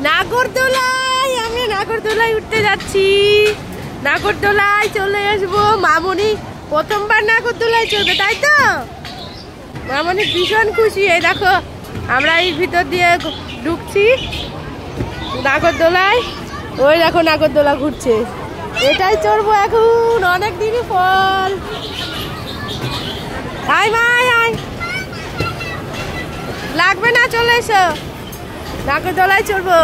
নাগরদোলায় আমি নাগরদোলায় উঠতে যাচ্ছি। নাগরদোলায় চলে আসবো। মামনি প্রথমবার নাগরদোলায় চলবে, তাই তো? মামনি ভীষণ খুশি। এই দেখো আমরা এই ভিতর দিয়ে ঢুকছি নাগরদোলায়। ওই দেখো নাগরদোলা ঘুরছে, এটাই চড়বো এখন অনেক দিনই পর। আয় মাই আয়, লাগবে না, চলে এসো। নাগরদোলায় চড়বো,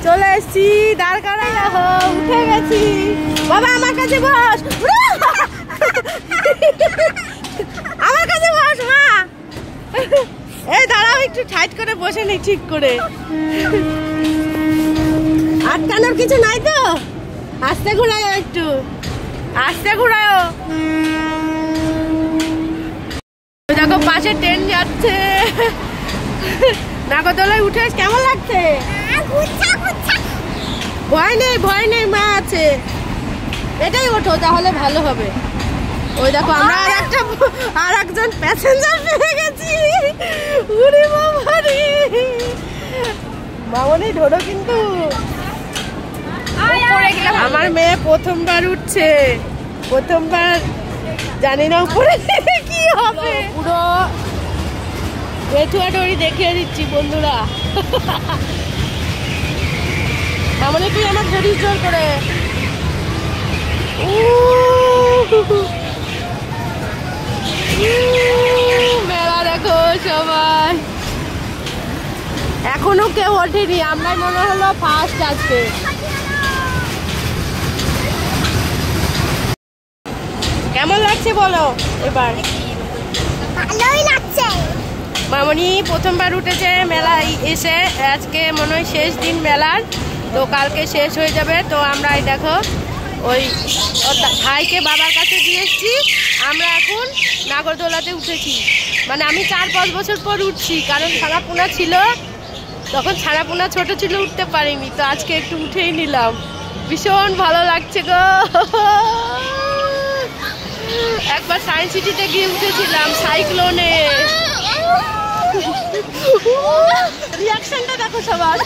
চলে এসছি। দাঁড় করাই রাখো, উঠে গেছি। বাবা আমার কাছে বস, আমার কাছে বস মা। এই দাঁড়াও, একটু টাইট করে বসে নি ঠিক করে। আটকানোর কিছু নাই তো? আস্তে ঘুরাও, একটু আস্তে ঘুরাও। দেখো পাশে ট্রেন যাচ্ছে। নাগরদোলায় উঠে কেমন লাগছে? ভয় নেই, ভয় নেই, মা আছে। এটাই ওঠো, তাহলে ভালো হবে। ওই দেখো আমরা আর একজন প্যাসেঞ্জার পেয়ে গেছি। উরে বাবা রে, মামনি ধরো কিন্তু। আমার মেয়ে প্রথমবার উঠছে, প্রথমবার, জানি না উপরে কি হবে। পুরো বেথুয়াডরি দেখিয়ে দিচ্ছি বন্ধুরা। মামনি তুই আমার ধরিস জোর করে। মেলা দেখো সবাই, এখনো কেউ ওঠেনি, আমরাই মনে হলো ফার্স্ট আজকে। কেমন লাগছে বলো এবার? ভালোই লাগছে। মামনি প্রথমবার উঠেছে মেলায় এসে। আজকে মনে হয় শেষ দিন মেলার, তো কালকে শেষ হয়ে যাবে। তো আমরা এই দেখো ওই ভাইকে বাবার কাছে দিয়ে এসছি। আমরা এখন নাগরদোলাতে উঠেছি, মানে আমি 4-5 বছর পর উঠছি, কারণ ছানাপোনা ছিল তখন, ছানাপোনা ছোট ছিল, উঠতে পারিনি। তো আজকে একটু উঠেই নিলাম, ভীষণ ভালো লাগছে গো। একবার সায়েন্স সিটিতে গিয়ে উঠেছিলাম সাইক্লোনে। রিয়াকশনটা দেখো সবার,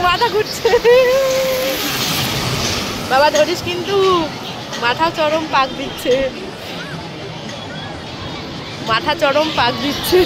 মাথা ঘুরছে। বাবা ধরিস কিন্তু, মাথা চরম পাক দিচ্ছে, মাথা চরম পাক দিচ্ছে।